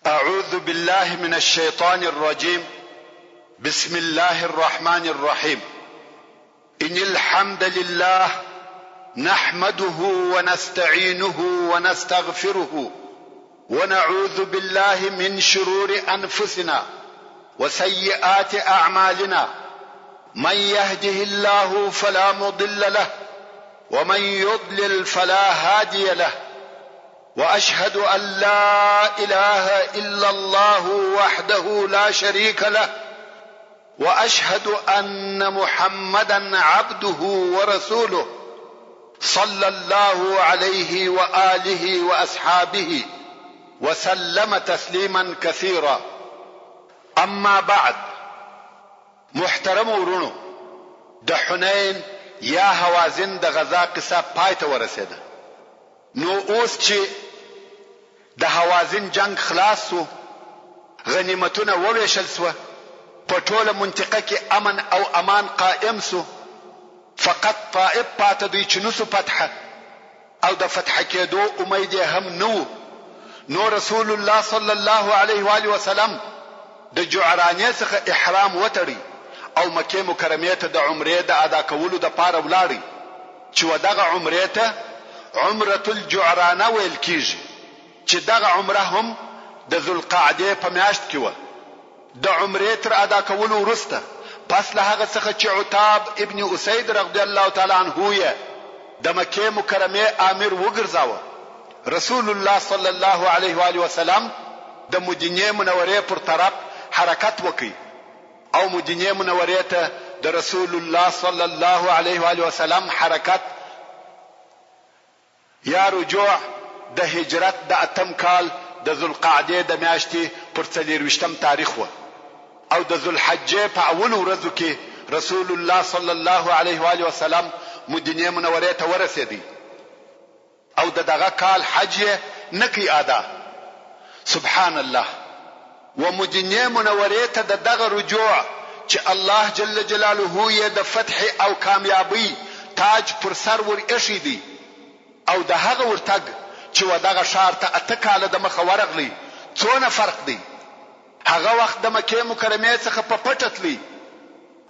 أعوذ بالله من الشيطان الرجيم. بسم الله الرحمن الرحيم. إن الحمد لله نحمده ونستعينه ونستغفره ونعوذ بالله من شرور أنفسنا وسيئات أعمالنا. من يهده الله فلا مضل له ومن يضلل فلا هادي له، وأشهد أن لا إله إلا الله وحده لا شريك له، وأشهد أن محمدا عبده ورسوله صلى الله عليه وآله وأصحابه وسلم تسليما كثيرا. أما بعد، محترم ورونو، د حنین یا هوازن د غزا قصه پای ته ورسېده. نو اوس چې د هوازن جنگ خلاص سو، غنیمتونه وویشل سوه، په ټوله منطقه کې امن او امان قائم سو، فقط طائف پاته دوی چې نسو فتحه او د فتح کېدو امید هم نو. نو رسول الله صلی الله علیه و آله وسلم د جعرانیه څخه احرام وتړي او مکه مکرمه ته د عمره د ادا کولو د پاره ولاړی، چې ودغه عمره ته عمره الجعرانه ویل کیږي، چې دغه عمره هم د ذوالقعده په میاشت کې و. د عمره تر ادا کولو وروسته پس له هغه څخه چې عتاب ابن اسید رضی الله تعالی عنه یې د مکه مکرمه امیر وګرځاوه، رسول الله صلی الله علیه و آله وسلم د مدینه منوره پر طرف حرکت وکړي او مدینه منوره ته د رسول الله صلی الله علیه و آله وسلم حرکت یا رجوع د هجرت د اتم کال د ذوالقعده د میاشتې پر 24 تاریخ و، او د ذوالحجه په اول ورځو کې رسول الله صلی الله علیه و آله وسلم مدینه منوره ته ورسېدی او دغه کال حج نکی ادا. سبحان الله. و مدینه منوره ته دغه رجوع چې الله جل جلاله یې د فتح او کامیابی تاج پر سر ور ایښی دی، او د هغه ورتګ چې ودغه شهر ته اته کاله د مخه ورغلی، څونه فرق دی. هغه وخت د مکه مکرمه څخه په پټه تلی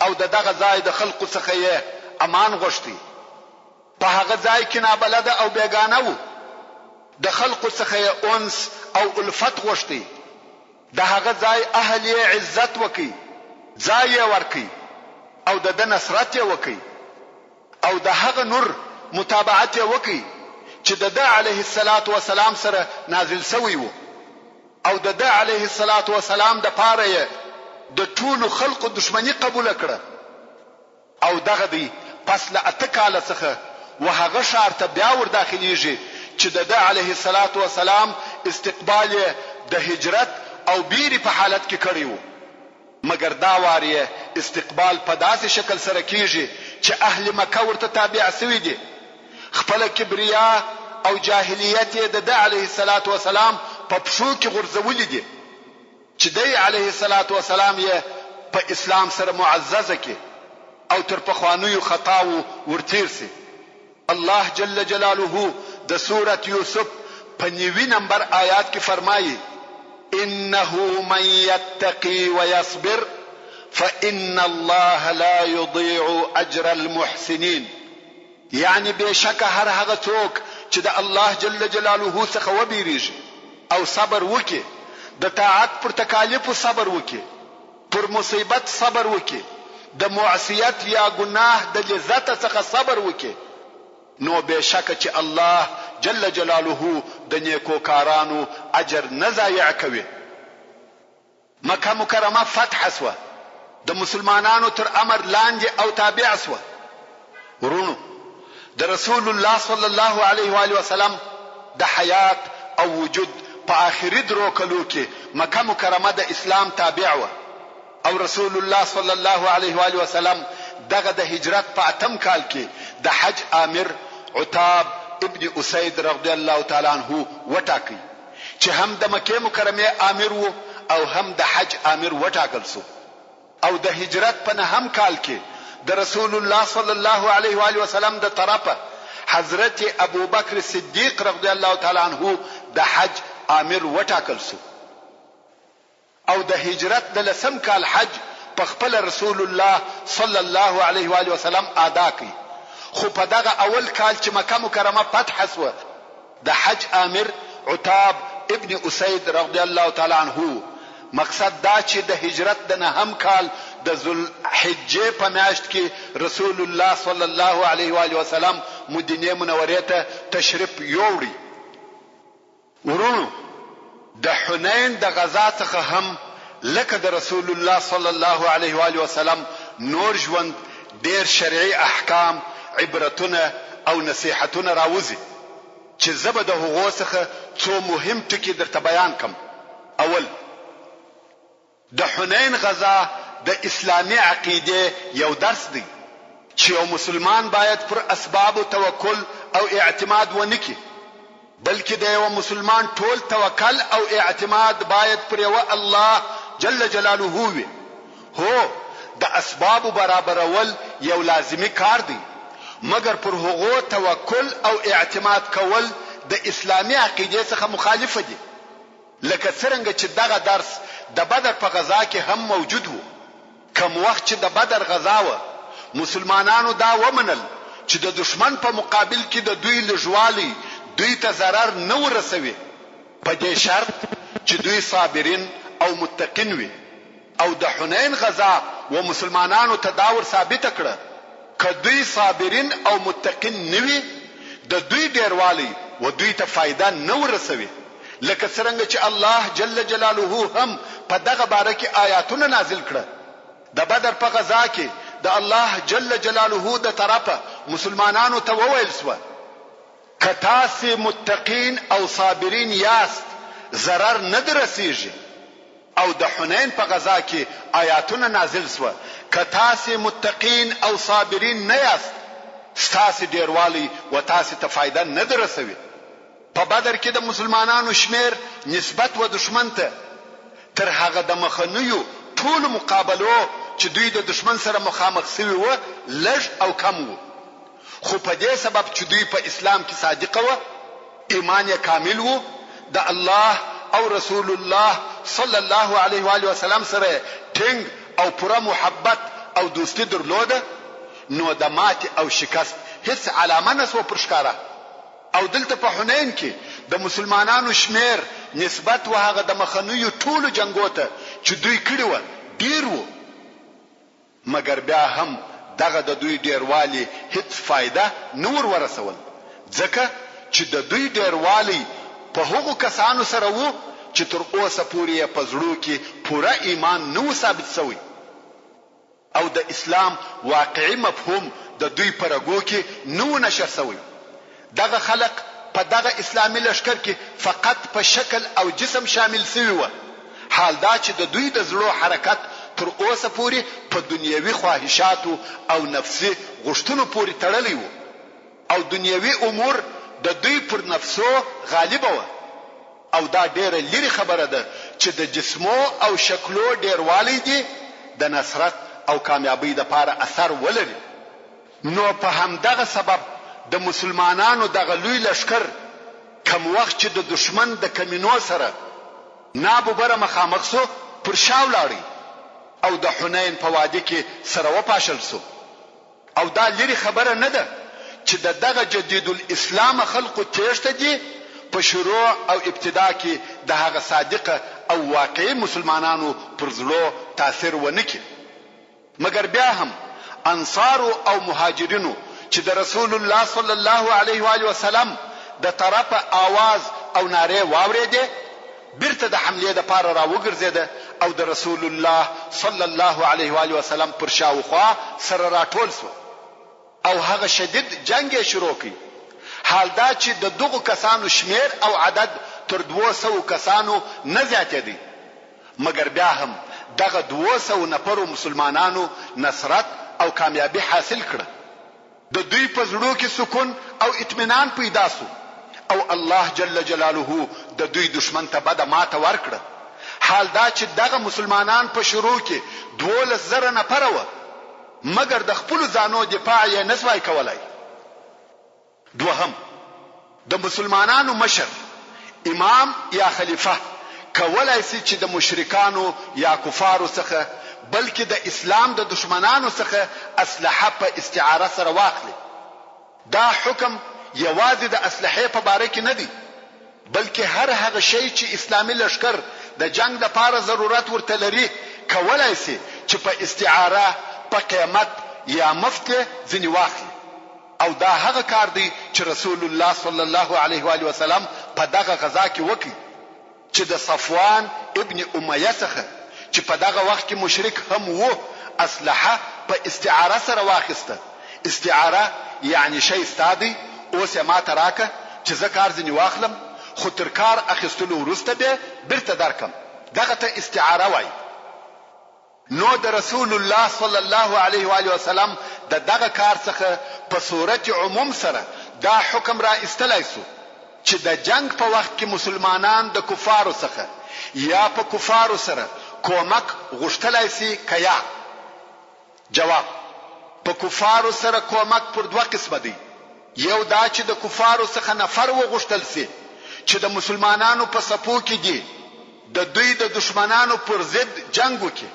او دغه ځای د خلقو څخه یې امان غوښتي. په هغه ځای کې نابلده او بیگانه وو، د خلقو څخه یې انس او الفت غوښتي. د هغه ځای اهل یې عزت وکي، ځای یې ورکي او د نصرت یې وکي، او د هغه نور متابعت یې وکي چې د علیه الصلاة والسلام سره نازل شوی وو، او د علیه الصلاة والسلام د پاره د ټولو خلقو دشمنی قبول کړه. او دغه دی پس له اته کال څخه وهغه شهر ته بیا ور داخليږي چې د علیه الصلاة والسلام استقبال د هجرت او بیری په حالت کې کړی وو، مګر دا واره استقبال په داسې شکل سره کیږي چې اهل مکه ورته تابع شوي دي. خپل کبریا او جاهلیت د علیه الصلاة والسلام په پښو کې غورځولې دي، چې د علیه الصلاة والسلام یې په اسلام سره معززه کې او تر پخوانیو خطاو ورتیر سي. الله جل جلاله د سوره یوسف په 9 نمبر آیات کې فرمایي: انه من يتقي ويصبر فان الله لا يضيع اجر المحسنين. یعنی بشک هر هغه څوک چې د الله جل جلاله څخه وبېریږي او صبر وکي، د طاعت پر تکالیف صبر وکي، پر مصیبت صبر وکي، د معصیت یا گناه د لذت څخه صبر وکي، نو بشک چې الله جل جلاله د نیکوکارانو اجر نه ضایع کوي. مکه مکرمه فتح سوه، د مسلمانانو تر امر لاندې او تابع سوه. ورونو، د رسول الله صلی الله علیه و آله وسلم د حیات او وجود په آخري درو کلو کې مکه مکرمه د اسلام تابع و، او رسول الله صلی الله علیه و آله وسلم دغه د هجرت په اتم کال کې د حج امیر عتاب ابن اسید رضی الله تعالی عنه وټاکي، چې هم د مکه مکرمه امیر وو او هم د حج امیر وټاکل سو. او د هجرت په نهم کال کې د رسول الله صلی الله علیه و آله وسلم د طرفه حضرت ابو بکر صدیق رضی الله تعالی عنه د حج امیر وټاکل سو. او د هجرت د لسم کال حج په خپل رسول الله صلی الله علیه و آله وسلم ادا کړ. خو په دغه اول کال چې مکه مکرمه فتح شوه، د حج امیر عتاب ابن اسید رضی الله تعالی عنه مقصد دا چې د هجرت د نهم کال د ذوالحجه په میاشت کې رسول الله صلی الله علیه و آله وسلم مدینه منوره ته تشریف یووړي. ورونو، د حنین د غزا څخه هم لکه د رسول الله صلی الله علیه و آله وسلم نور ژوند ډیر شرعي احکام، عبرتونه او نصيحتونه راوځي چې زبه د هغو څخه څو مهم ټکي درته بیان کم. اول، د حنین غزا د اسلامي عقیده یو درس دی چې یو مسلمان باید پر اسباب توکل او اعتماد ونکړي، بلکې د یو مسلمان ټول توکل او اعتماد باید پر یو الله جل جلاله وي. هو د اسباب برابرول یو لازمی کار دی، مګر پر هغو توکل او اعتماد کول د اسلامي عقیده څخه مخالفه دي. لکه څنګه چې دغه درس د بدر په غزا کې هم موجود وو. کوم وخت چې د بدر غزا و، مسلمانانو دا ومنل چې د دشمن په مقابل کې د دوی لږوالي دوی ته ضرر نه ورسوي، په دې شرط چې دوی صابرین او متقین وي. او د حنین غزا و مسلمانانو ته دا ور ثابت کړه که دوی صابرین او متقین نه وي، د دوی ډیروالی و دوی ته فائدہ نه ورسوي. لکه څنګه چې الله جل جلاله هم په دغه باره کې آیاتونه نازل کړه. د بدر په غزا کې د الله جل جلاله د طرفه مسلمانانو ته وویل سو که تاسو متقین او صابرین یاست ضرر نه درسیږي. او د حنین په غزا کې آیاتونه نازل سو که تاسو متقین او صابرین نه یاست، ستاسو ډیروالی و تاسو ته فائدہ نه درسوي. په بدر کې د مسلمانانو شمیر نسبت و دشمن ته تر هغه د مخنیو ټول مقابلو چې دوی د دشمن سره مخامخ شوي و لږ او کم وو. خو په دې سبب چې دوی په اسلام کې صادق و، ایمان یې کامل وو، د الله او رسول الله صلی الله علیه و آله وسلم سره ټینګ او پوره محبت او دوستی درلوده، نو د مات او شکست هیڅ علامه نسو پرشکاره. او دلته په حنین کې د مسلمانانو شمیر نسبت و هغه د مخنیو ټولو جنگو ته چې دوی کړی و ډیر وو، مګر بیا هم دغه د دوی ډیروالی هیڅ فائدہ نور ورسول، ځکه چې د دوی ډیروالی په هغو کسانو سره وو چې تر اوسه پورې په زړه کې پوره ایمان نو ثابت شوی. او د اسلام واقعي مفهوم د دوی پرګو کې نو نشر شوی. دغه خلق په دغه اسلامي لشکر کې فقط په شکل او جسم شامل شوی و، حال دا چې د دوی د زړه حرکت تر اوسه پورې په دنیوي خواهشاتو او نفسي غوښتنو پورې تړلی و، او دنیوي امور د دوی پر نفسو غالب و. او دا ډیره لري خبره ده چې د جسمو او شکلو ډیروالی دي د نصرت او کامیابی د لپاره اثر ولري. نو په همدغه سبب د مسلمانانو دغه لوی لشکر کوم وخت چې د دشمن د کمینو سره نابوبره مخامخ سو پر شاو لاړی او د حنین په وادي کې سره وپاشل سو. او دا لري خبره نه ده چې دغه جدید الاسلام خلقو تیشته دي په شروع او ابتدا کې د هغه صادقه او واقعي مسلمانانو پر زړه تاثیر ونکړي. مګر بیا هم انصار او مهاجرینو چې د رسول الله صلی الله علیه و آله وسلم د طرفه आवाज او ناره واورېده، بیرته د حمله د پاره راوګرځیده او د رسول الله صلی الله علیه و آله وسلم پر شاوخوا سره راټول شو او هغه شدید جنگ شروع کړ. حال دا چې د دغو کسانو شمیر او عدد تر 200 کسانو نه زیاتېدی، مګر بیا هم دغه 200 نفرو مسلمانانو نصرت او کامیابی حاصل کړه. د دوی په زړه کې سکون او اطمینان پیدا شو او الله جل جلاله د دوی دشمن ته بد ماته ورکړه. حال دا چې دغه مسلمانان په شروع کې 12,000 نفر و، مګر د خپل ځانو دفاع یې نسوای کولای. دوهم، د مسلمانانو مشر امام یا خلیفہ کولای شي چې د مشرکانو یا کفارو څخه بلکې د اسلام د دشمنانو څخه اسلحه په استعاره سره واخلي. دا حکم یوازې د اسلحې په باره کې نه دی، بلکې هر هغه شی چې اسلامي لشکر د جنگ لپاره ضرورت ورته لري کولای شي چې په استعاره، په قیمت یا مفت ځنی واخلي. او دا هغه کار دی چې رسول الله صلی الله علیه و آله وسلم په دغه غزا کې وکړي، چې د صفوان ابن امیه څخه چې په دغه وخت کې مشرک هم وو اسلحه په استعاره سره واخیسته. استعاره یعنی شی ستادي اوس ما تراکه چې زه کار ځنی واخلم، خو تر کار اخیستلو وروسته به بیرته درکم. دغه ته استعاره وایي. نو د رسول الله صلی الله علیه و آله وسلم د دغه کار څخه په صورت عموم سره دا حکم را استلای سو چې د جنگ په وخت کې مسلمانان د کفارو څخه یا په کفارو سره کومک غوښتلای شي کیا. جواب: په کفارو سره کومک پر دوه قسمه دی. یو دا چې د کفارو څخه نفر وغوښتل شي چې د مسلمانانو په صفو کې دي د دوی د دشمنانو پر ضد جنگ وکړي.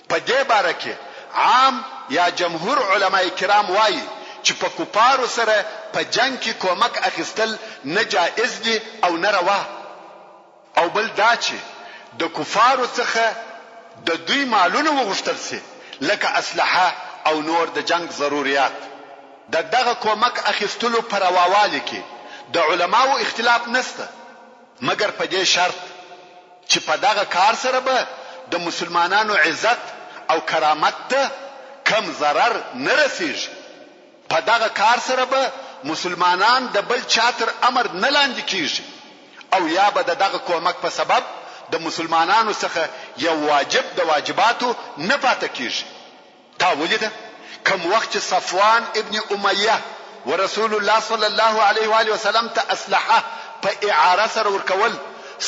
په دې باره کې عام یا جمهور علماء کرام وایي چې په کفارو سره په جنگ کې کومک اخیستل نه جائز دي او نه روا. او بل دا چې د کفارو څخه د دوی مالونه وغوښتل شي لکه اسلحه او نور د جنگ ضروريات. دغه کومک اخیستلو پر رواوالي کې د علماو اختلاف نشته، مګر په دې شرط چې په دغه کار سره به د مسلمانانو عزت او کرامت ته کم ضرر نه رسیږي. په دغه کار سره به مسلمانان د بل چاتر امر نه لاندې کیږي، او یا به دغه کومک په سبب د مسلمانانو څخه یو واجب د واجباتو نه پاتې کیږي. تا ولیده کوم وخت صفوان ابن امیه ورسول الله صلی الله علیه و آله وسلم ته اسلحه په اعاره سره ورکول،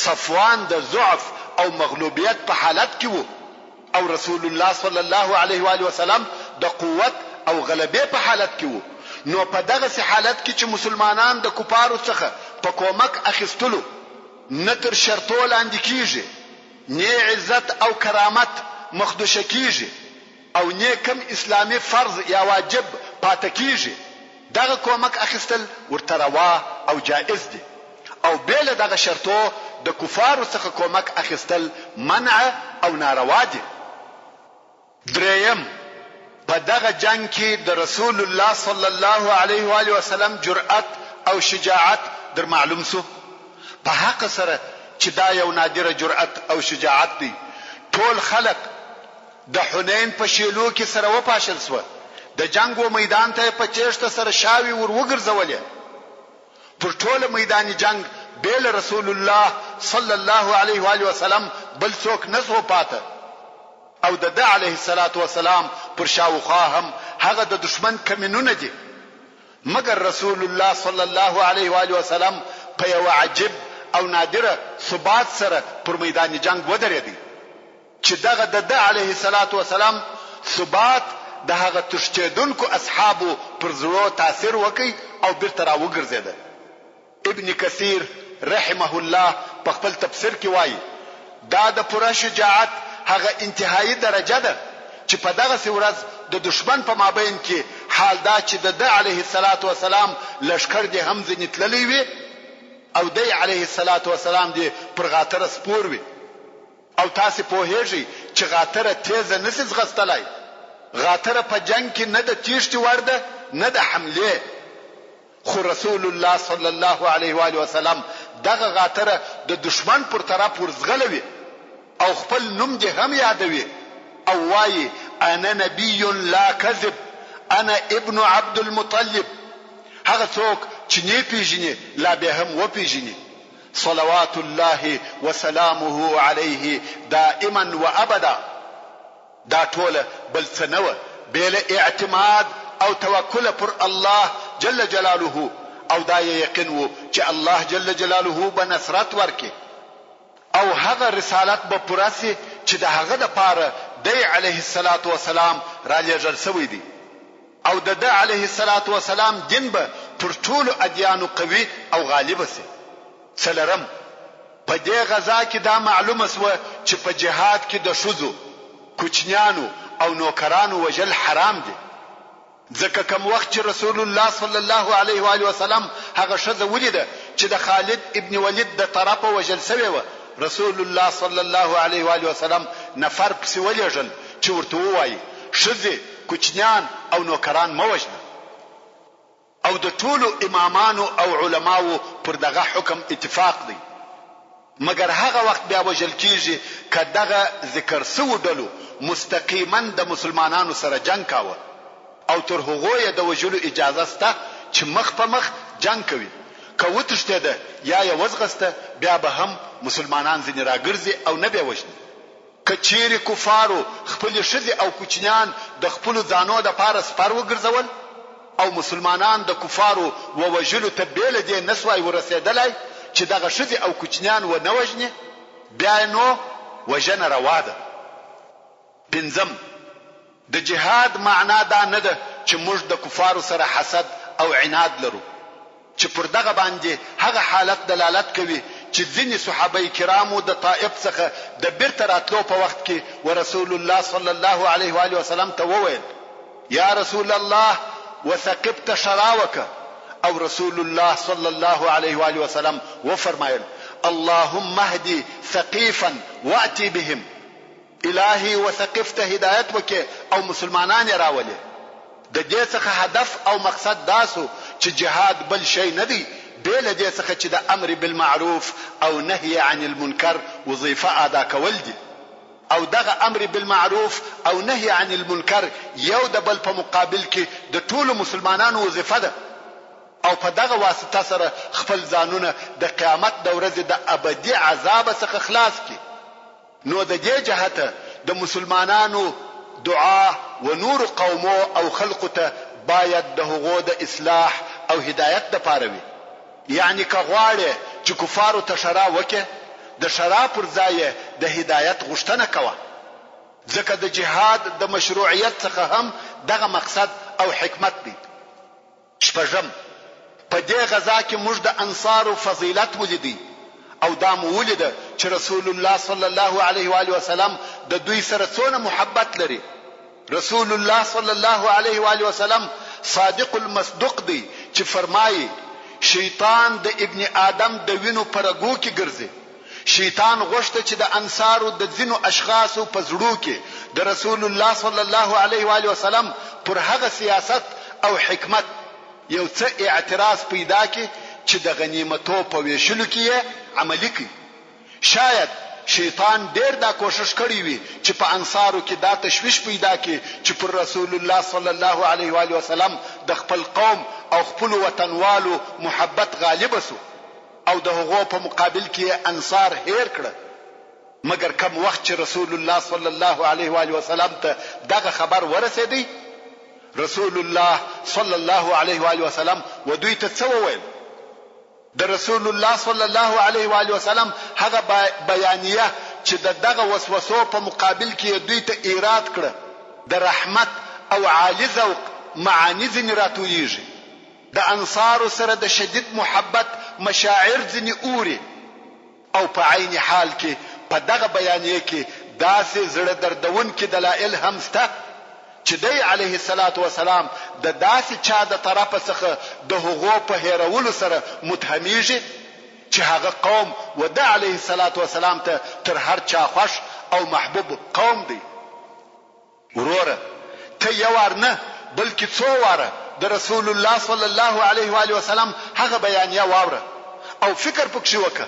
صفوان د ضعف او مغلوبیت په حالت کې وو، او رسول الله صلی الله علیه و آله وسلم د قوت او غلبې په حالت کې وو. نو په دغه حالت کې چې مسلمانان د کفارو څخه په کومک اخیستلو نه تر شرطو لاندې کیږي، نه عزت او کرامت مخدوشه کیږي، او نه کم اسلامي فرض یا واجب پاتې کیږي، دغه کومک اخیستل ورته روا او جائز دي. او بیل دغه شرطو د کفارو څخه کومک اخیستل منع او ناروا دي. دریم، په دغه جنگ کې د رسول الله صلی الله علیه و آله وسلم جرأت او شجاعت در معلوم سو. په حق سره چې دا یو نادره جرأت او شجاعت دی. ټول خلق د حنین په شیلو کې سره وپاشل سو، د جنگ و میدان ته په چیشته سره شاوی ور وګرځولې. پر ټول میدان جنگ بیل رسول الله صلی الله علیه و آله وسلم بل څوک نسو پاته، او د علیه الصلاة والسلام پر شاوخوا هم هغه د دشمن کمینونه دي. مگر رسول الله صلی الله علیه و آله وسلم په یو عجیب او نادره ثبات سره پر میدان جنگ ودرېدی چې دغه د علیه الصلاة والسلام ثبات د هغه تشتیدونکو اصحابو پر زړه تاثیر وکي او بیرته را وګرځیده. ابن کثیر رحمه الله په خپل تفسیر کې وایي دا د پوره شجاعت هغه انتهایی درجه ده چې په دغه ورځ د دشمن په مابین کې حال دا چې د علیه الصلاة والسلام لشکر دې هم ځنې تللی وي او د علیه الصلاة والسلام دې پر غاتره سپور وي. او تاسو پوهیږئ چې غاتره تیزه نسی ځغستلای. غاتره په جنگ کې نه د تیشتي ورده نه د حمله، خو رسول الله صلی الله علیه و آله وسلم دغه غاتره د دشمن پر طرف ورزغلوي او خپل نوم دې هم یادوي او وایي انا نبی لا کذب انا ابن عبد المطلب. هغه څوک چې نه پیژني لا به هم و پیژني. صلوات الله وسلامه علیه دائما وابدا. دا ټول بل څه نه و بل اعتماد او توکل پر الله جل جلاله، او دا یقین وو چې الله جل جلاله به نصرت ورکي او هغه رسالت به پراسي چې د هغه د پاره د علیه الصلاة والسلام را لېږل شوی دی، او د علیه الصلاة والسلام دین به پر ټولو ادیانو قوي او غالب شي. څلرم، په دې غزا کې دا معلومه سوه چې په جهاد کې د ښځو، کوچنیانو او نوکرانو وژل حرام دي. ځکه کوم وخت چې رسول الله صلی الله علیه و آله وسلم هغه ښځه ولیده چې د خالد ابن ولید د طرفه وژل شوې وه، رسول الله صلی الله علیه و آله وسلم نفر پسې ولېږل چې ورته ووایي ښځې، کوچنیان او نوکران مه وژنه. او د ټولو امامانو او علماو پر دغه حکم اتفاق دی. مګر هغه وخت بیا وژل کیږي که دغه ذکر سوو ډلو مستقیما د مسلمانانو سره جنگ کاوه او تر هغو یې د وژلو اجازه سته چې مخ په مخ جنگ کوي. که وتښتېده یا یې وځغسته بیا به هم مسلمانان ځینې راګرځي او نه به یې وژني. که چیرې کفارو خپلې ښځې او کوچنیان د خپلو ځانو دپاره سپر وګرځول او مسلمانان د کفارو ووژلو ته بې له دې نسوای ورسېدلی چې دغه ښځې او کوچنیان ونه وژني، بیا نو وژنه روا ده. پنځم، د جهاد معنا دا نه ده چې موږ د کفارو سره حسد او عناد لرو، چې پر دغه باندې هغه حالت دلالت کوي چې ځینې صحابه کرامو د طائف څخه د بیرته راتلو په وخت کې ورسول الله صلی الله علیه و آله وسلم ته وویل یا رسول الله وثقبت شراوک، او رسول الله صلی الله علیه و آله وسلم وفرمایل اللهم اهدي ثقيفا واتي بهم. الهي وثقفت هدایت وکې او مسلمانان راولې. د دې څخه هدف او مقصد داسو چې جهاد بل شی نه دی بې له دې څخه چې د امر بالمعروف او نهي عن المنکر وظیفه ادا کول دي. او دغه امر بالمعروف او نهي عن المنکر یو د بل په مقابل کې د ټولو مسلمانانو وظیفه ده، او په دغه واسطه سره خپل ځانونه د قیامت د ورځې د ابدي عذاب څخه خلاص کړي. نو د دې جهته د مسلمانانو دعا و نور قومو او خلقو ته باید د هغو د اصلاح او هدایت دپاره وي. یعنی که غواړې چې کفارو ته شرا وکې، د شرا پر ځای د هدایت غوښتنه کوه، ځکه د جهاد د مشروعیت څخه هم دغه مقصد او حکمت دی. شپږم، په دې غزا کې موږ د انصارو فضیلت ولیدی او دا مو ولیده چې رسول الله صلی الله علیه و آله وسلم د دوی سره څونه محبت لري. رسول الله صلی الله علیه و آله وسلم صادق المصدوق دی چې فرمایي شیطان د ابن آدم د وینو پرګو کې ګرځي. شیطان غوښته چې د انصارو د ځینو اشخاصو په زړو کې د رسول الله صلی الله علیه و آله وسلم پر هغه سیاست او حکمت یو څه اعتراض پیدا کی چې د غنیمتو په ویشلو کې عملی کی. شاید شیطان ډیر دا کوشش کړی وي چې په انصارو کې دا تشویش پیدا کی چې پر رسول الله صلی الله علیه و آله وسلم د خپل قوم او خپل وطنوالو محبت غالب سو او د هغو په مقابل کې انصار هیر کړه. مګر کم وخت چې رسول الله صلی الله علیه و آله وسلم ته دغه خبر ورسېدی، رسول الله صلی الله علیه و آله وسلم و دوی ته څه وویل؟ د رسول الله صلی الله علیه و آله وسلم هغه بیانیه چې دغه وسوسو په مقابل کې دوی ته ایراد کړه د رحمت او عالی ذوق معانی ځینې راتویږي. د انصارو سره د شدید محبت مشاعر ځینې اوري، او په عین حال کې په دغه بیانیه کې داسې زړه دردونکي دلایل هم شته چې دی علیه الصلاة والسلام د داسې چا د طرفه څخه د هغو په هیرولو سره متهمیږي چې هغه قوم و د علیه الصلاة والسلام ته تر هر چا خوښ او محبوب قوم دی. وروره ته یو وار نه بلکې څو واره د رسول الله صلی الله علیه و آله وسلم هغه بیانیه واوره او فکر پکې وکړه.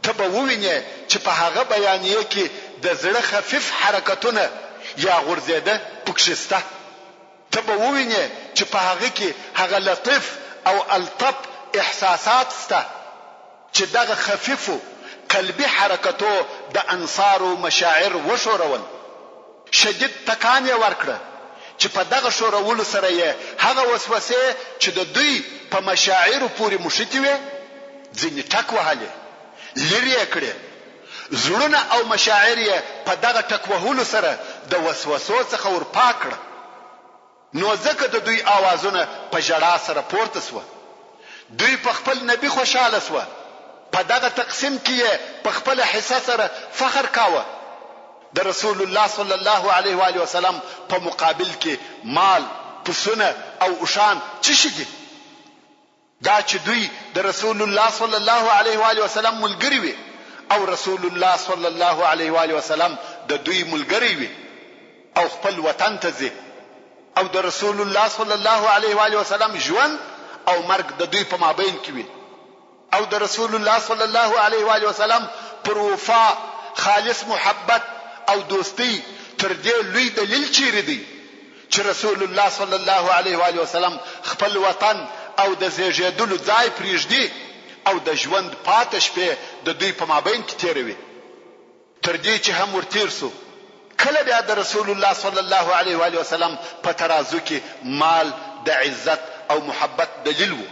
ته به ووینې چې په هغه بیانیه کې د زړه خفیف حرکتونه یا غورځېده پکې شته. ته به ووینې چې په هغه کې هغه لطیف او الطف احساسات شته چې دغه خفیفو قلبي حرکتو د انصارو مشاعر وشورول. شدید تکان یې ورکړه چې په دغه شورولو سره یې هغه وسوسې چې د دوی په مشاعرو پورې مشتي وي ځینې ټک وهلې، لرې یې کړې. زړونه او مشاعر یې په دغه ټک وهلو سره د وسوسو څخه ورپاک کړه. نو ځکه د دوی آوازونه په ژړا سره پورته سوه. دوی په خپل نبی خوشاله سوه په دغه تقسیم کې په خپل حصہ سره فخر کاوه. د رسول الله صلی الله علیه و آله وسلم په مقابل کې مال، پسونه او اوشان څه شي دي؟ دا چې دوی د رسول الله صلی الله علیه و آله وسلم ملګری وي او رسول الله صلی الله علیه و آله وسلم د دوی ملګری وي او خپل وطن ته ځي او د رسول الله صلی الله علیه و آله وسلم ژوند او مرګ د دوی په مابین کې وي او د رسول الله صلی الله علیه و آله وسلم پر وفا، خالص محبت او دوستی تر دې لوی دلیل چیرې دی چې رسول الله صلی الله علیه و آله وسلم خپل وطن او د زیږیدلو ځای پریږدي او د ژوند پاتې شپې د دوی په مابین کې تیروي. تر دې چې هم ورتیر سو کله بیا د رسول الله صلی الله علیه و آله وسلم په ترازو کې مال د عزت او محبت دلیل وو.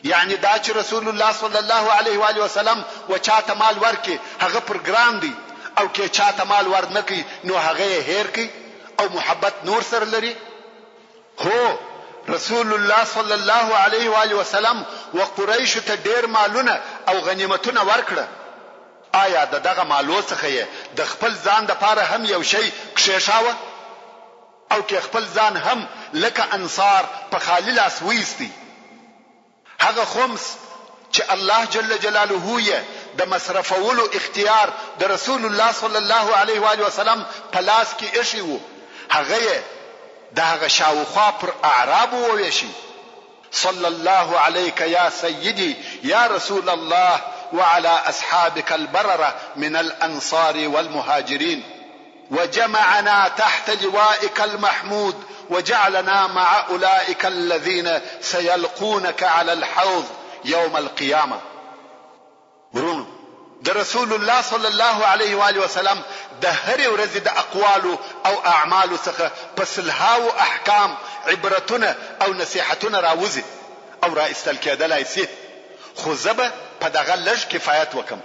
یعنی دا چې رسول الله صلی الله علیه و آله وسلم و چاته مال ورکي هغه پر ګران دی او کې چاته مال ورنکي نو هغه هیر کی او محبت نور سره لري. هو رسول الله صلی الله علیه و آله وسلم و قریش ته ډیر مالونه او غنیمتونه ورکړه. آیا دغه مالو څخه د خپل ځان د پاره هم یو شی کښېښاوه او کې خپل ځان هم لکه انصار په خالی لاس ویستی؟ هغه خمس چې الله جل جلاله یې د مصرفولو اختیار د رسول الله صلی الله علیه و آله وسلم په لاس کې ایښی وو، هغه د هغه شاوخوا پر اعراب وویشي: صلی الله علیک یا سیدی یا رسول الله وعلى أصحابك البررة من الأنصار والمهاجرين وجمعنا تحت لوائك المحمود وجعلنا مع أولئك الذين سيلقونك على الحوض يوم القيامة. ورونو د رسول الله صلی الله علیه و آله وسلم د هر ورځ د اقوال او اعمال څخه پسلهاو احکام، عبرتونه او نصيحتونه راوځي او را استل کېدلای شي. خو زبه په دغه لږ کفایت وکم.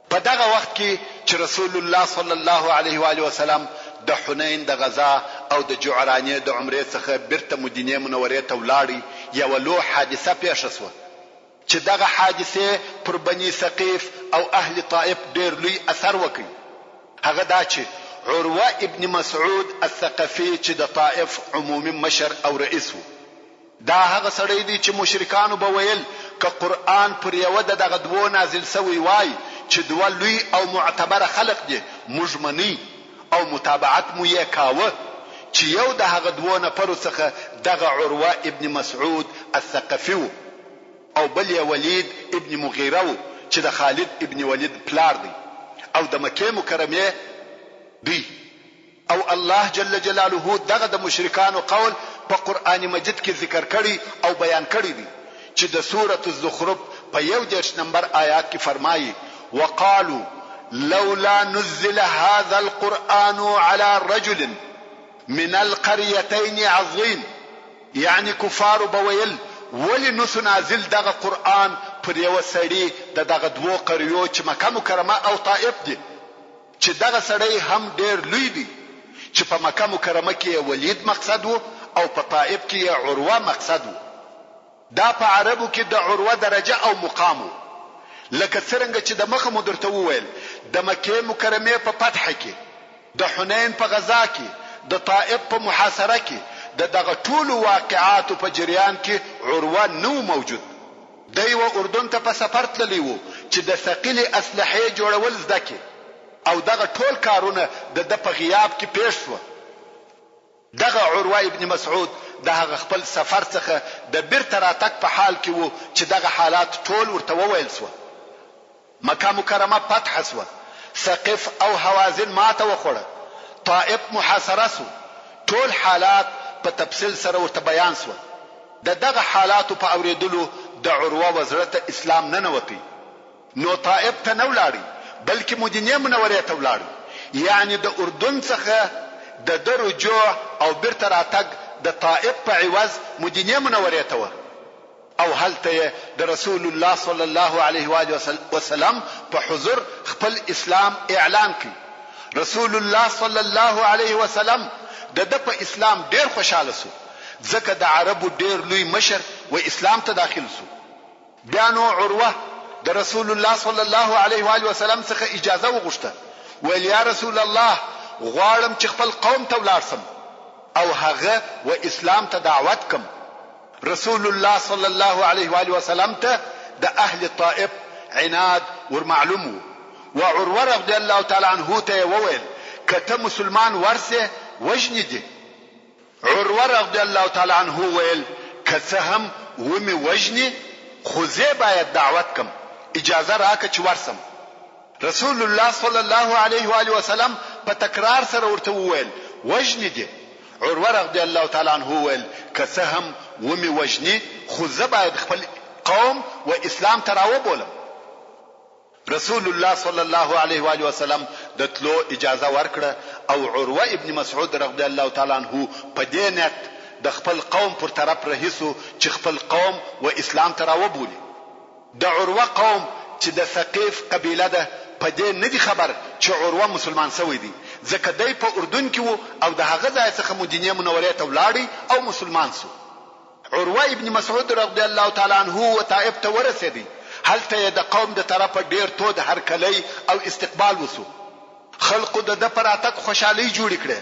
په دغه وخت کې چې رسول الله صلی الله علیه و آله وسلم د حنین د غزا او د جعرانیه د عمره څخه بیرته مدینه منوره ته ولاړی، یو لوی حادثه پیښ شوه چې دغه حادثه پر بنی ثقيف او اهل طائف ډیر لوی اثر وکړ. هغه دا چې عروه ابن مسعود الثقفي چې د طائف عمومي مشر او رئیس وو، دا هغه سړی دی چې مشرکانو به ویل که قرآن پر یو دغه دوه نازل سوی وای چې دوه لوی او معتبر خلق دي، موږ منی او متابعت مو یې کاوه چې یو د هغه دوه نفرو څخه دغه عروه ابن مسعود الثقفي وو او بل یې ولید ابن مغیره وو چې د خالد ابن ولید پلار دی او د مکه مکرمه دی. او الله جل جلاله دغه د مشرکانو قول په قرآن مجید کې ذکر کړي او بیان کړي دي چې د سورۃ الزخرف په 11 نمبر آیات کې فرمایي: وقالوا لولا نزل هذا القرآن على رجل من القريتين عظيم. يعني كفار بويل ولی نسو نازل دغه قرآن پر یو سړی دغه دوه قریو چې مکه مکرمه او طائف دي، چې دغه سړی هم ډیر لوی دی چې په مکه مکرمه کې ولید مقصد وو او په طائف کې عروه مقصد وو. دا په عربو کې د عروه درجه او مقام وو، لکه څنګه چې د مخه مدرته وویل د مکه مکرمه په فتح کې، د حنین په غزا کې، د طائف په محاصره کې، دغه ټول واقعات په جریان کې عروه نو موجود. دی و اردن ته په سفر تللی وو چې د ثقيل اسلحه جوړول زده کې او دغه ټول کارونه د په غیاب کې پیښ شو. دغه عروه ابن مسعود دغه خپل سفر څخه د بیرته راتګ په حال کې وو چې دغه حالات ټول ورته وویل شو. مکه مکرمه فتح شو، ثقيف او حوازن ماته وخوړه، طائف محاصره شو. ټول حالات په تفصیل سره ورته بیان شو. دغه حالات په اوریدلو د عروه وزرت اسلام نه نوتی، نو طائف ته نه ولاړی بلکې مدینه منوره ته ولاړی. یعنی د اردن څخه د رجوع او بیرته راتګ د طائف په عوض مدینه منوره ته و او هلته د رسول الله صلی الله علیه و آله وسلم په حضور خپل اسلام اعلان کړ. رسول الله صلی الله علیه وسلم د په اسلام ډیر خوشاله سو، ځکه د عربو ډیر لوی مشر و اسلام ته داخل سو. بیا نو عروه د رسول الله صلی الله علیه و آله وسلم څخه اجازه وغوښته. ویل یا رسول الله غواړم چې خپل قوم ته ولاړ شم او هغه و اسلام ته دعوت کم. رسول الله صلی الله علیه و آله وسلم ته د اهل طائف عناد ورمعلوم و عروه رضی الله تعالی عنه ته وویل کته مسلمان ورسه وجنی دي. عروه رضی الله تعالی عنه ویل کته هم ومي وجنی خو زه باید دعوت کم اجازه راکه چې ورسم. رسول الله صلی الله علیه و آله وسلم په تکرار سره ورته وویل وجنی دي. عروه رضی الله تعالی عنه ویل کته هم ومي وجنی خو زه باید خپل قوم و اسلام ته راوبولم. رسول الله صلی الله علیه و آله وسلم د تلو اجازه ورکړه او عروه ابن مسعود رضی الله تعالی عنه په دې نیت د خپل قوم پر طرف رهیسو چې خپل قوم و اسلام ته راوبولي. د عروه قوم چې د ثقيف قبيله ده په دې نه دي خبر چې عروه مسلمان شوی دی، ځکه دی په اردن کې وو او د هغه ځای څخه مدینه منورې ته ولاړی او مسلمان شو. عروه ابن مسعود رضی الله تعالی عنه و طائف ته ورسېدی. هلته د قوم د طرفه ډیر تود هرکلی او استقبال وسو. خلقو د پراتک خوشحالي جوړ کړه.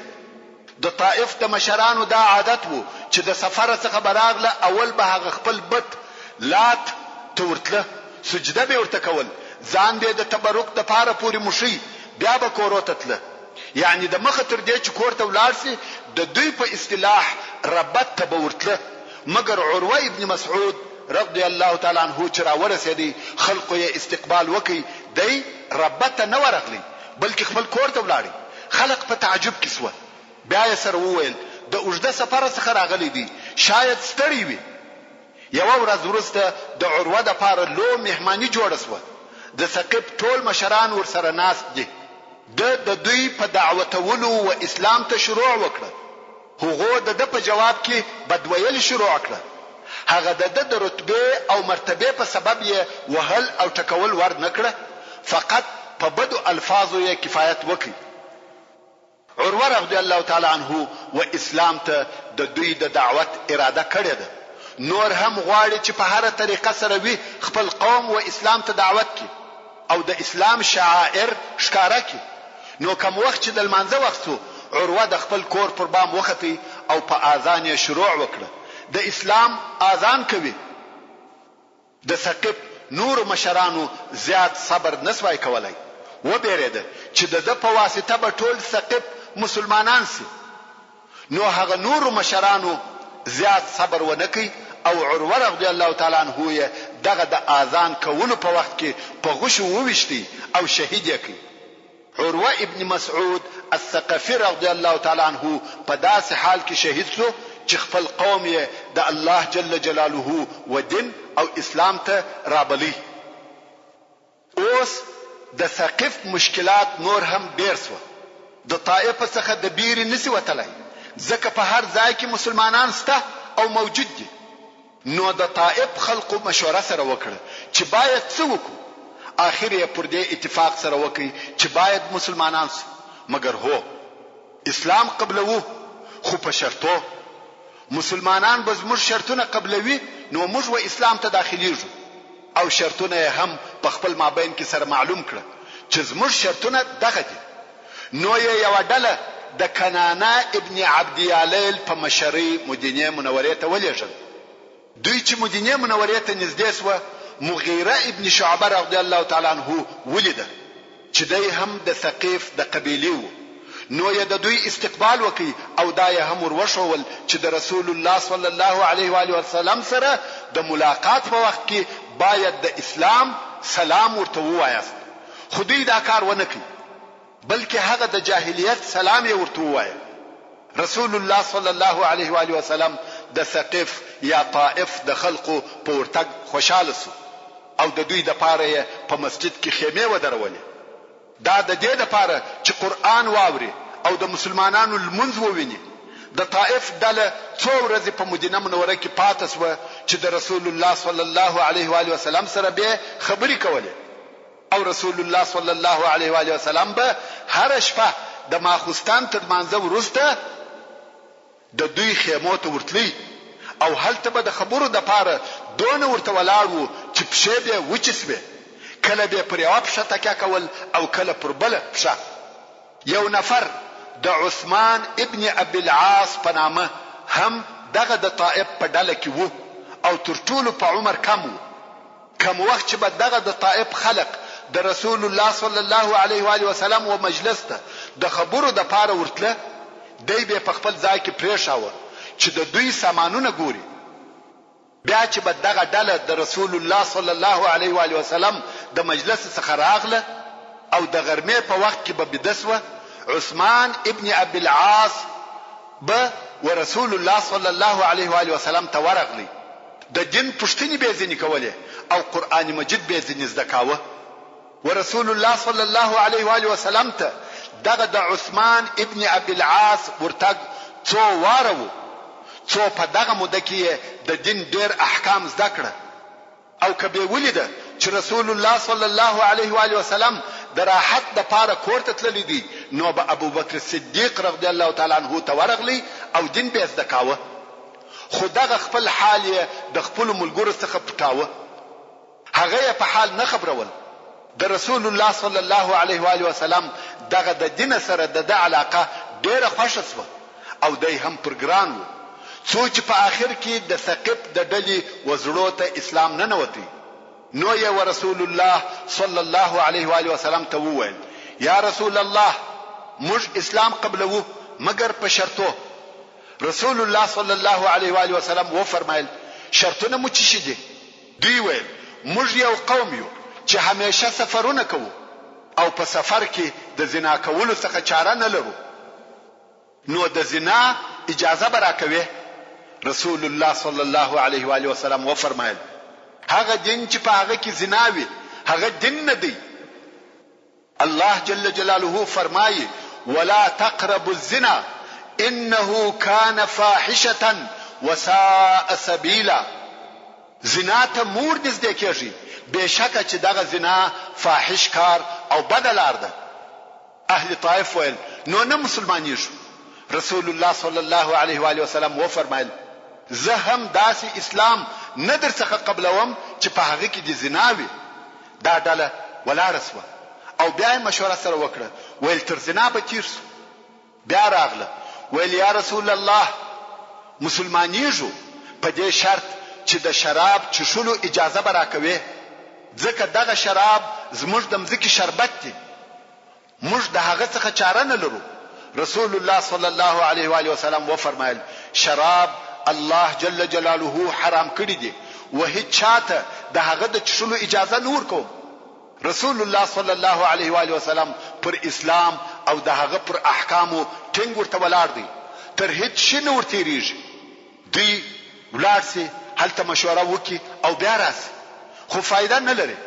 د طائف د مشرانو دا عادت وو چې د سفر څخه براغله اول به هغه خپل بت لات تورتله سجده به ورته کول، ځان به د تبرک د پاره پوری مشي، بیا به کوروته تله. یعنی د مخه تر دې چې کوړه ولاړ سي د دوی په اصطلاح ربط ته به ورتله. مگر عروه ابن مسعود رضی الله تعالی عنہ چې را ورسېدی خلقو یې استقبال وکي، دی ربط نه ورغلی بلکې خپل کور ته ولاړی. خلق په تعجب کې سو. بیا یې سره وویل د اوږده سفر څخه راغلی دی، شاید ستړی وي. یو ورځ وروسته د عروه د پاره لو مهمانی جوړ شو. د ثقيف ټول مشران ورسره ناست دي. د دوی په دعوتولو و اسلام ته شروع وکړه. هغه د په جواب کې بدویل شروع کړه. هغه د رتبه او مرتبه په سبب یې وهل او ټکول ور نکړه، فقط په بدو الفاظو یې کفایت وکړي. عروه رضی الله تعالی عنه و اسلام ته د دوی د دعوت اراده کړې ده. نور هم غواړي چې په هر طریقه سره وي خپل قوم و اسلام ته دعوت کړي او د اسلام شعائر ښکارا کړي. نو کوم وخت چې د لمانځه وخت عروه د خپل کور پر بام وختي او په اذان یې شروع وکړه. د اسلام اذان کوي. د ثقيف نور مشرانو زیات صبر نسوای کولای و بیرېده چې د په واسطه به ټول ثقيف مسلمانان سي. نو هغه نور مشرانو زیات صبر ونکي او عروه رضی الله تعالی عنہ دغه د اذان کولو په وخت کې په غشو وويشتي او شهید یې کړ. عروه ابن مسعود الثقفي رضی الله تعالی عنہ په داسې حال کې شهید شو چې خپل قوم یې د الله جل جلاله و دین او اسلام ته رابلی. اوس د ثقيف مشکلات نور هم ډیر سو. د طائف څخه د بیر نسی وتلای ځکه په هر ځای کې مسلمانان سته او موجود دي. نو د طائف خلقو مشوره سره وکړه چې باید څه وکړو. اخر یې پر دې اتفاق سره وکړي چې باید مسلمانان سو. مگر هو اسلام قبلوو خو په شرطو. مسلمانان به زموږ شرطونه قبلوي نو موږ و اسلام ته داخليږو او شرطونه هم په خپل مابین کې سره معلوم کړه چې زموږ شرطونه دغه دي. نو یو ډله د کنانه ابن عبد یالیل په مشرۍ مدینه منورې ته ولېږل. دوی چې مدینه منورې ته نږدې سو مغیره ابن شعبه رضی الله تعالی عنہ ولیده چې دی هم د ثقيف د قبيله وو. نو یې د دوی استقبال وکي او دا یې هم وروښول چې د رسول الله صلی الله علیه و آله وسلم سره د ملاقات په وخت کې باید د اسلام سلام ورته ووایاست. خو دوی دا کار ونه کړ بلکې هغه د جاهلیت سلام یې ورته ووایه. رسول الله صلی الله علیه و آله وسلم د ثقيف یا طائف د خلقو په ورتګ خوشاله سو او د دوی د پاره په مسجد کې خیمه ودرولې. دا د دې لپاره چې قران واوري او د مسلمانانو المنځ وویني. د طائف ډله څو ورځې په مدینه منوره کې پاتې سو چې د رسول الله صلی الله علیه و آله وسلم سره به خبرې کولې او رسول الله صلی الله علیه و آله وسلم به هر شپه د ماخوستان تر مانځه وروسته د دوی خیمو ته ورتلی او هلته به د خبرو د پاره دون ورته ولاړو چې پښې به وچسوي کله به پر یو پښه تکیه کول او کله پر بل پښه. یو نفر د عثمان ابن ابي العاص په نامه هم دغه د طائف په ډله کې وو او تر ټولو په عمر کم وو. کوم وخت چې به دغه د طائف خلق د رسول الله صلی الله علیه و آله وسلم و مجلس ته د خبرو د پاره ورتله، دی به په خپل ځای کې پریښاوه چې د دوی سامانونه ګوري. بیا چې به دغه ډله د رسول الله صلی الله علیه و آله وسلم د مجلس څخه راغله او د غرمې په وخت کې به بدسوه، عثمان ابن ابي العاص به ورسول الله صلی الله علیه و آله وسلم ته ورغلی. د دین پوښتنې به ځینې کولې او قران مجید به ځینې زده کاوه. ورسول الله صلی الله علیه و آله وسلم ته دغه د عثمان ابن ابي العاص ورتګ څو واره وو، څو په دغه موده کې د دین ډیر احکام زده کړه. او کبه ولیده چې رسول الله صلی الله علیه و آله وسلم د راحت د پاره کور ته تللی دی، نو به ابو بکر صدیق رضی الله تعالی عنہ ته ورغلی او دین به زده کاوه. خو دغه خپل حال د خپل ملګرو څخه پټاوه، هغه په حال نه خبرول. د رسول الله صلی الله علیه و آله وسلم دغه د دین سره د علاقه ډیره خوښه شوه او دای هم پرګران وو. څو چې په آخر کې د ثقيف د ډلې وزړو ته اسلام نه نوتی، نو یې رسول الله صلی الله علیه و آله وسلم ته وویل: یا رسول الله، موږ اسلام قبلو مگر په شرطو. رسول الله صلی الله علیه و آله وسلم و فرمایل: شرطونه مو څه دي؟ دوی ویل: موږ یو قوم یو چې همیشه سفرونه کوو او په سفر کې د زنا کولو څخه چاره نه لرو، نو د زنا اجازه برا کوي. رسول الله صلی الله علیه و آله وسلم و فرمایل: هغه دین چې په هغه کې زنا وي هغه دین نه دی. الله جل جلاله فرمایي: ولا تقربوا الزنا انه كان فاحشه وساء سبيلا. زنا ته مور نږدې کېږي، بشکه چې دغه زنا فاحش کار او بدلار ده. اهل طائف ویل: نو نه مسلمانیږو. رسول الله صلی الله علیه و آله وسلم و فرمایل: زه هم داسې اسلام نه در څخه قبلوم چې په هغه کې د زنا وي. دا ډله ولاړه سوه او بیا مشوره سره وکړه، ویل تر زنا به تیر سو. بیا راغله ویل: یا رسول الله، مسلمانیږو په دې شرط چې د شراب چښلو اجازه به راکوي، ځکه دغه شراب زموږ د مځکې شربت دی، موږ د هغه څخه چاره نه لرو. رسول الله صلی الله علیه و آله وسلم و فرمایل: شراب الله جل جلاله حرام کړی دی و هیڅ چاته د هغه د چښلو اجازه نه ورکوم. رسول الله صلی الله علیه و آله وسلم پر اسلام او د هغه پر احکامو ټینګ ورته ولاړ دی، تر هیڅ شي نه ورتیریږي. دوی ولاړ سي هلته مشوره وکي او بیا راسي، خو فائدہ نه لري.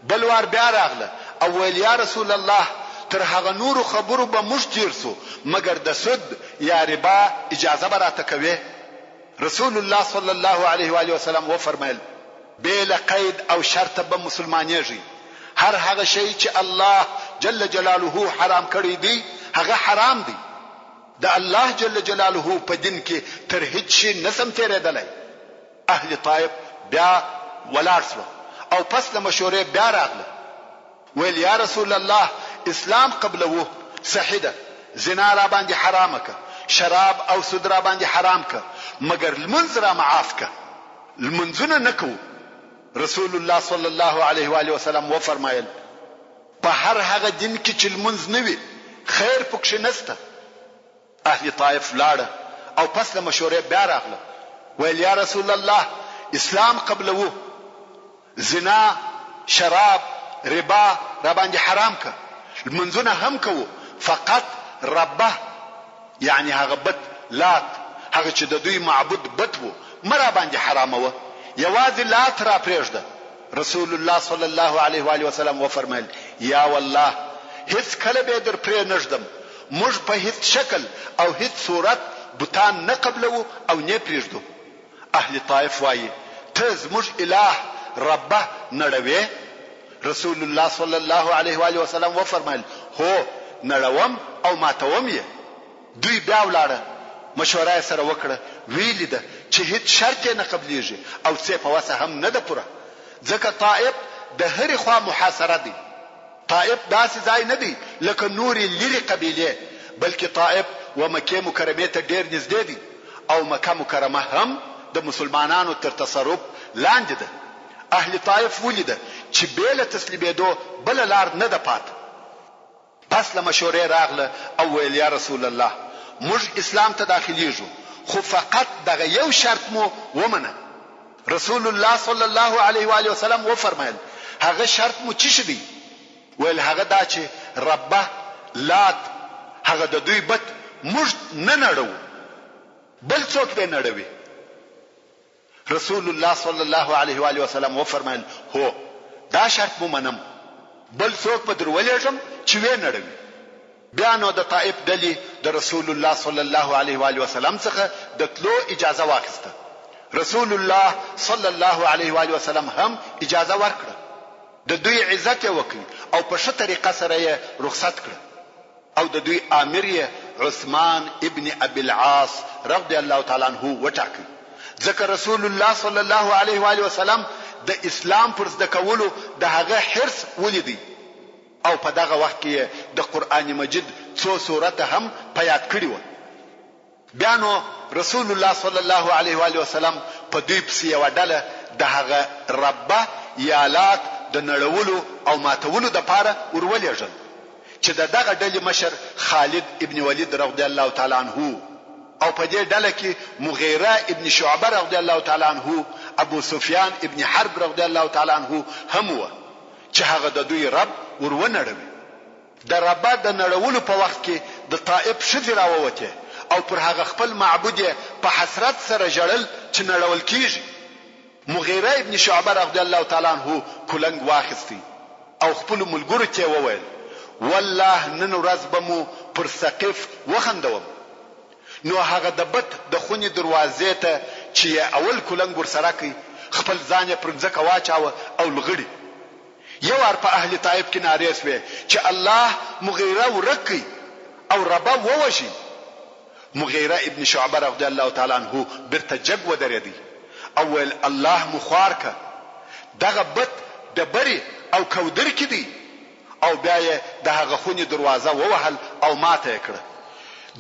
بل وار بیا راغله او ویل: یا رسول الله، تر هغه نور خبرو به موږ تیر سو مگر د سود یا ربا اجازه به راته کوي. رسول الله صلی الله علیه و آله وسلم و فرمایل: بلا قید او شرط به مسلمانیږي. هر هغه شی چې الله جل جلاله حرام کړی دی هغه حرام دی. د الله جل جلاله په دین کې تر هیڅ شي نسم تیرېدلی. اهل طائف بیا ولاړ سو او پس له مشورې بیا راغله ویل: یا رسول الله، اسلام قبلو صحیح ده، زنا را باندې حرام که، شراب او سود را باندې حرام که، مگر المنز را معاف که، المنزونه نکو. رسول الله صلی الله علیه و آله وسلم و فرمایل: په هر هغه دین کې چې المنز نوي خیر پکښ نسته. اهل طائف لاړه او پس له مشورې بیا راغله ویل: یا رسول الله، اسلام قبلو زنا، شراب، ربا را باندې حرام که، المنزونه هم کوو، فقط ربه یعنی هغه بت لات، هغه چې د دوی معبود بت وو، مرا باندې حرامه و، یوازې لات را پرېږده. رسول الله صلی الله علیه و آله وسلم و فرمایل: یا والله، هیڅ کله به در پرې نږدم، موږ په هیڅ شکل او هیڅ صورت بوتان نه قبلو او نه پرېږدو. اهل طائف وایي: ته زموږ اله ربه نړوي؟ رسول الله صلی الله علیه و آله وسلم و فرمایل: هو، نړوم او ماتوم یې. دوی بیا ولاړه مشوره سره وکړه، ویل ده چې هیڅ شرط نه قبليږي او څه په وسه هم نه ده پوره، ځکه طائف د هرې خوا محاصره دي. طائف داسې ځای نه دی لکه نورې لرې قبیلې، بلکې طائف و مکې مکرمې ته ډېر نږدې دي او مکه مکرمه هم د مسلمانانو تر تصرف لاندې ده. اهل طائف ولیده چې بې له تسلیمېدو بله لار نه ده پاته. پس له مشورې راغله او ویل یا رسول الله موږ اسلام ته داخلیږو، خو فقط دغه یو شرط مو ومنه. رسول الله صلی الله علیه و آله وسلم وفرمایل هغه شرط مو څه دی؟ ویل هغه دا چې ربه لات هغه د دوی بت موږ نه نړو، بل څوک به نړوي. رسول الله صلی الله علیه و آله وسلم وفرمایل هو دا شرط مو منم، بل څوک به درولېږم چې وې نړوي. بیا نو د طائف ډلې د رسول الله صلی الله علیه و آله وسلم څخه د تلو اجازه واخیسته. رسول الله صلی الله علیه و آله وسلم هم اجازه ورکړه. د دوی عزت وکړي او په ښه طریقه سره یې رخصت کړ او د دوی امیر یې عثمان ابن ابي العاص رضی الله تعالی عنه وټاکه. ځکه رسول الله صلی الله علیه و آله وسلم د اسلام پر زده کولو د هغه حرص ولیدي او په دغه وخت کې د قران مجید څو سورته هم په یاد کړی و. بیا نو رسول الله صلی الله علیه و آله وسلم په دوی پسې یو ډله د هغه ربه یا لات د نړولو او ماتولو د پاره ورولېږل چې دغه ډلې مشر خالد ابن ولید رضی الله تعالی عنه او په دې ډله کې مغیره ابن شعبه رضی الله تعالی عنه، ابو سفیان ابن حرب رضی الله تعالی عنه هم و چې هغه د دوی رب ورونړوي. د ربه د نړولو په وخت کې د طائف شذ راووته او پر هغه خپل معبود په حسرت سره جړل چې نړول کیږي. مغیره ابن شعبه رضی الله تعالی عنه کولنګ واخیستی او خپل ملګرو ته وویل والله نن ورځ به مو پر ثقيف وخندوم. نو هغه د بت د خونی دروازې ته چې اول کولنګ ور سره کوي خپل ځان پر ځکه واچاوه او لغړي. یو ور په اهل طائف کې نارې شوه چې الله مغیره ورکی او ربا ووشي. مغیره ابن شعبه رضی الله تعالی عنه برته جګ ودرېدی او ول الله مخارکه دغه بت د بری او کودر کې دی او بیا د هغه خونی دروازه ووهل او ماته کړه.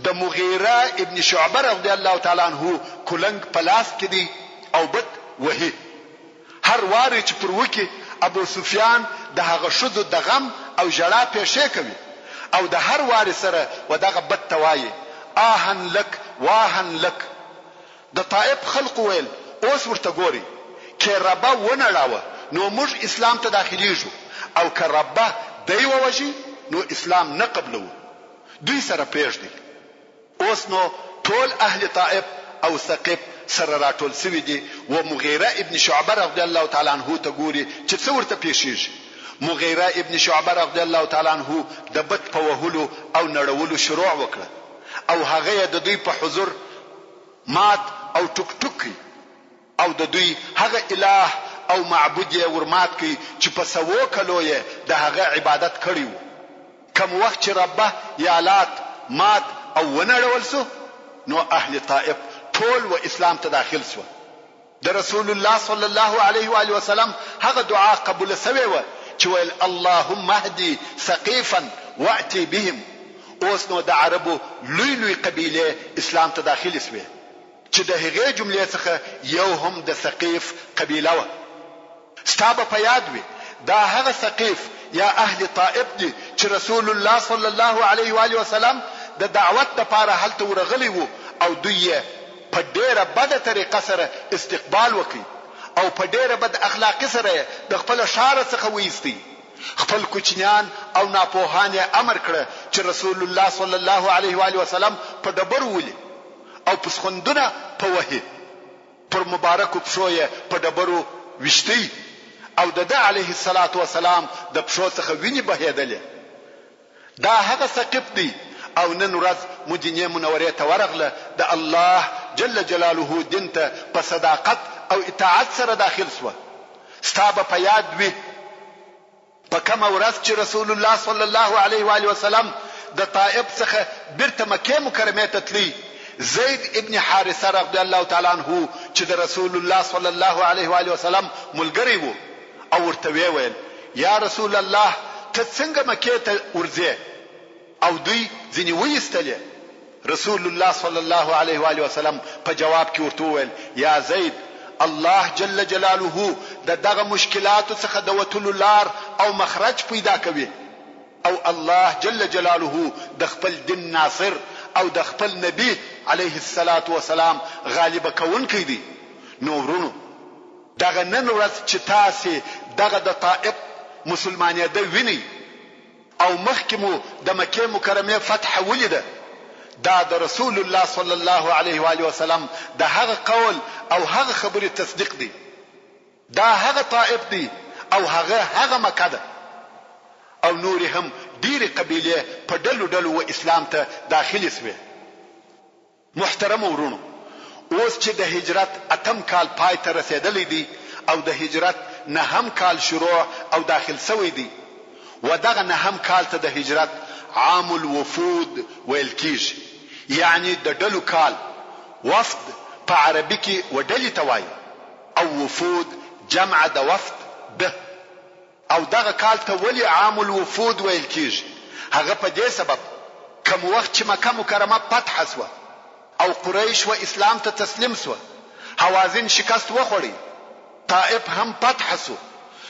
د مغیره ابن شعبه رضی الله تعالی عنه کولنګ پلاس کې دی او بت وهي. هر واره چې پر وکی ابو سفیان د هغه شذ د غم او جړا پېښې کوي او د هر واره سره ودغه بت توایي آهن لک واهن لک. د طائف خلق ویل اوس ورته ګوري کې ربا ونړاوه نو موږ اسلام ته داخليږو او که ربا دی ووجي نو اسلام نه قبلو. دوی سره پېژدي. اوس نو ټول اهل طائف او ثقيف سره راټول سوي دي و مغیره ابن شعبه رضی الله تعالی عنه ته ګوري چې څه ورته پیښیږي. مغیره ابن شعبه رضی الله تعالی عنه د بت په وهلو او نړولو شروع وکړه او هغه د دوی په حضور مات او ټوک ټوک او د دوی هغه الہ او معبود یې ورمات کی چې په سوو کلو یې د هغه عبادت کړیو. کوم وخت چې ربه یا لات مات او ونړول سو نو اهل طائف ټول و اسلام ته داخل سو. د رسول الله صلی الله علیه و آله وسلم هغه دعا قبول سوی و چې ویل اللهم اهدي ثقيفا واتي بهم. اوس نو د عربو لوی لوی قبیله اسلام ته داخل سوی چې د هغې جملې څخه یو هم د ثقيف قبیله و. ستابه په یاد وي دا هغه ثقيف یا اهل طائف دي چې رسول الله صلی الله علیه و آله وسلم د دعوت لپاره هلته ورغلی وو او دوی په ډیره بده طریقه سره استقبال وکړي او په ډیره بد اخلاقی سره د خپل شار څخه وېستي. خپل کوچنیان او ناپوهان امر کړ چې رسول الله صلی الله علیه و آله وسلم په دبر ولي او پسخندونه په وهي پر مبارک پښوی په دبرو وشتي او د علیه الصلاة والسلام د پښو څخه ویني بهیدلې. دا هغه ثقيف دی او نن ورځ مدینه منوره ته ورغله د الله جل جلاله دین ته په صداقت او اطاعت سره داخل شو. ستابه په یاد وي په کوم ورځ چې رسول الله صلی الله علیه و آله وسلم د طائف څخه بیرته مکه مکرمه ته تلی زید ابن حارثه رضی الله تعالی عنه چې د رسول الله صلی الله علیه و آله وسلم ملګری وو او ورته ویل یا رسول الله ته څنګه مکې ته ورځې؟ او دوی ځینې ویستلې. رسول الله صلی الله علیه و آله وسلم په جواب کې ورته وویل یا زید الله جل جلاله دغه مشکلاتو څخه د وتلو لار او مخرج پیدا کوي او الله جل جلاله د خپل دین ناصر او د خپل نبی علیه الصلاة والسلام غالب کوونکی دی. نو ورونو دغه نن ورځ چې تاسو دغه د طائف مسلمانیت ویني او مخکې مو د مکې مکرمه فتح ولیده، دا د رسول الله صلی الله علیه و آله وسلم د هغه قول او هغه خبره تصدیق دی. دا هغه طائف دی او هغه مکه ده او نور هم ډیره قبیله په ډلو ډلو و اسلام ته داخلي شوه. محترم ورونو اوس چې د هجرت اتم کال پای ته رسیدلی دی او د هجرت نهم کال شروع او داخل شوی دی و دغه نهم کال ته د هجرت عام الوفود ویل کیږي، یعنی د ډلو کال. وفد په عربي کې وډلې ته وایي او وفود جمع د وفد به. او دغه کال ته ولی عام الوفود ویل کیږي؟ هغه په دې سبب کوم وخت چې مکه مکرمه فتح شوه او قریش و اسلام ته تسلیم شوه، حوازن شکست وخوړی، طائف هم فتح شو،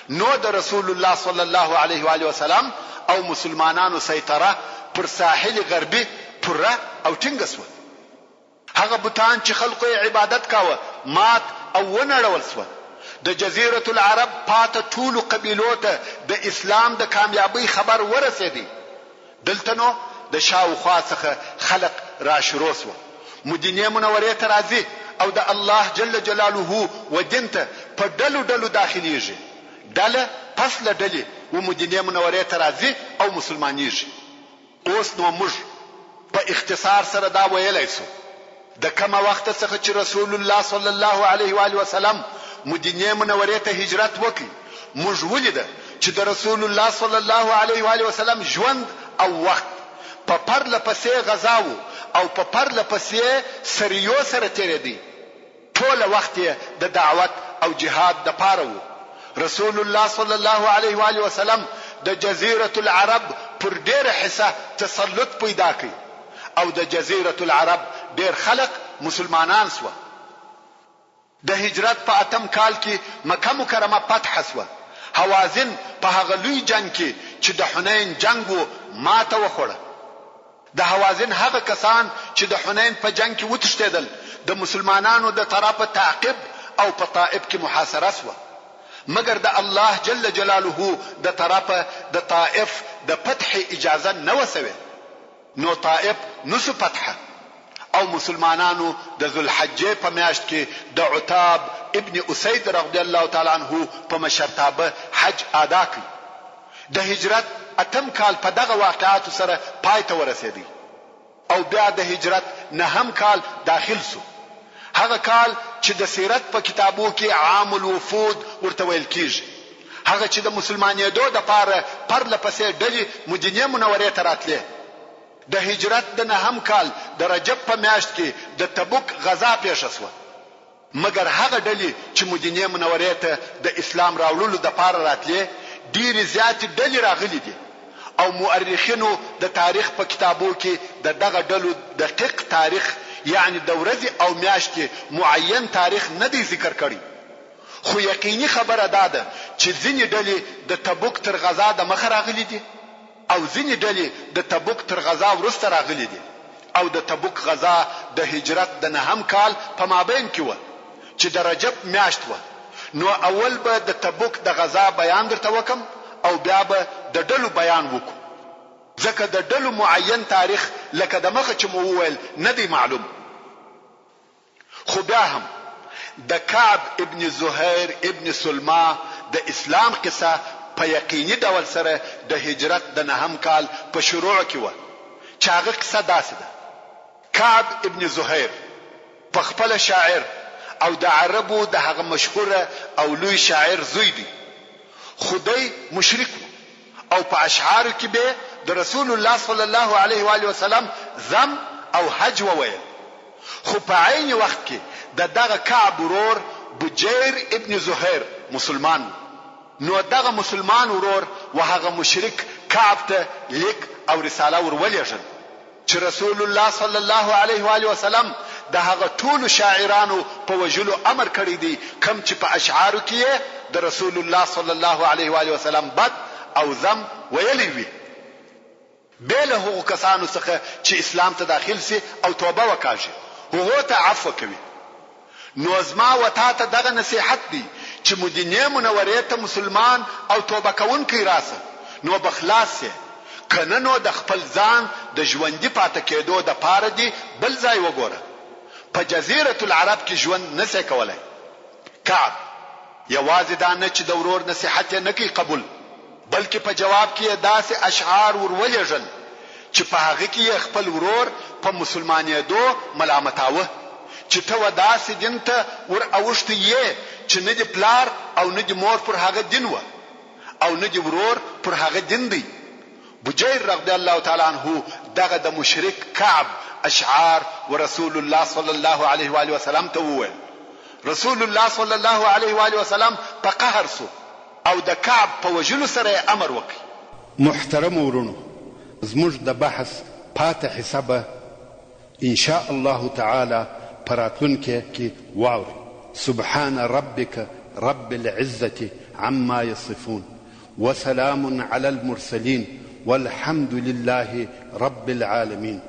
نو د رسول الله صلی الله علیه و آله وسلم او مسلمانانو سیطره پر ساحل غربي پوره او ټینګه شوه. هغه بوتان چې خلکو عبادت کاوه مات او ونړول شوه. د جزیره العرب پاته ټول قبیلو ته د اسلام د کامیابی خبر ورسېدی. دلته نو د شاوخوا څخه خلق را شروع شو، مدینه منوره ته راځي او د الله جل جلاله و دین ته په ډلو ډلو داخليږي، ډله پس له ډلې و مدینه منوره ته راځي او مسلمانېږي. اوس نو موږ په اختصار سره دا ویلای شو د کومه وخت څخه چې رسول الله صلی الله علیه و آله وسلم مدینه منوره ته هجرت وکړي، موږ ولیده چې د رسول الله صلی الله علیه و آله وسلم ژوند او وخت په پرله پسې غزاو او په پرله پسې سریو سره تیر دی. ټول وخت د دعوت او جهاد د پاره وو. رسول الله صلی الله علیه و آله وسلم د جزیره العرب پر ډېر حصہ تسلط پیدا کړ او د جزیره العرب ډېر خلق مسلمانان شو. د هجرت په اتم کال کې مکه مکرمه فتح شوه. حوازن په هغه لوی جنگ کې چې د حنین جنگ وو ماته وخوړه. د حوازن هغه کسان چې د حنین په جنگ کې وتښتیدل د مسلمانانو د طرفه تعقیب او په طائف کې محاصره شوه، مگر د الله جل جلاله د طرفه د طائف د فتح اجازه نه وسوي. نو طائف نسو فتح او مسلمانانو د ذوالحجه په میاشت کې د عتاب ابن اسید رضی الله تعالی عنہ په مشرتابه حج ادا کړ. د هجرت اتم کال په دغه واقعاتو سره پای ته ورسېدی او بیا د هجرت نهم کال داخل شو. هغه کال چې د سیرت په کتابو کې عام الوفود ورته ویل کیږي، هغه چې د مسلمانېدو د پاره پرله پسې ډلې مدینه منوره ته راتلې. د هجرت د نهم کال د رجب په میاشت کې د تبوک غزا پیښه شوه، مگر هغه ډلې چې مدینه منوره ته د اسلام راوړلو د پاره راتلې ډېر زیات ډلې راغلي دي او مؤرخینو د تاریخ په کتابو کې دغه ډلو دقیق تاریخ یعنی د ورځې او میاشتې معین تاریخ نه دی ذکر کړی. خو یقیني خبره ده چې ځینې ډلې د تبوک تر غزا د مخه راغلي دي او ځینې ډلې د تبوک تر غزا وروسته راغلي دي او د تبوک غزا د هجرت د نهم کال په مابین کې و چې د رجب میاشت و. نو اول به د تبوک د غزا بیان درته وکم او بیا به د ډلو بیان وکم، ځکه د ډلو معین تاریخ لکه د مخه چې مو وویل نه دی معلوم. خو بیا هم د کعب ابن زهیر ابن سلمہ د اسلام قصه په یقیني ډول سره د هجرت د نهم کال په شروع کې و چې هغه قصه داسې ده. کعب ابن زهیر په خپل شاعر او د عربو د هغه مشهور او لوی شاعر زوی دی. خدای مشرک او په اشعار کې به د رسول الله صلی الله علیه و آله وسلم زم او حج وویل. خو په عین وخت کې دغه کعب ورور بجیر ابن زهیر مسلمان نو دغه مسلمان ورور وهغه مشرک کعب ته لیک او رساله ورولېږل چې رسول الله صلی الله علیه و آله وسلم د هغه ټول شاعرانو په وجلو امر کړی دی کم چې په اشعارو کې د رسول الله صلی الله علیه و آله وسلم بد او ذم ویلی وي به له هغو کسانو څخه چې اسلام ته داخل سي او توبه وکړي هغه ته عفو کوي نو زما وتا ته دغه نصيحت دی چې مدینه منوره ته مسلمان او توبه کوونکی راسه نو بخلاص سي کنه نو د خپل ځان د ژوندۍ پاتې کېدو د پاره دی بل ځای وګوره په جزیره العرب کې ژوند نسې کولای کعب یوازې دا نه چې د ورور نصيحت نه کوي قبول بلکې په جواب کې داسې اشعار ورولېږل چې په هغه کې خپل ورور په مسلمانېدو ملامتاوه چې ته وداسې دین ته ور اوښتې یې چې نه دی پلار او نه دی مور پر هغه دین و او نه دی ورور پر هغه دین دی بجیر رضی الله تعالی عنہ دغه د مشرک کعب اشعار ورسول الله صلی الله علیه و آله وسلم ته وویل رسول الله صلی الله علیه و آله وسلم په قهر سو او د کعب په وجلو سره امر وکړي محترم ورونو زموږ د بحث پاتې حسابه ان شاء الله تعالی پراتونکو کې واوري سبحان ربك رب العزة عما يصفون وسلام على المرسلين والحمد لله رب العالمين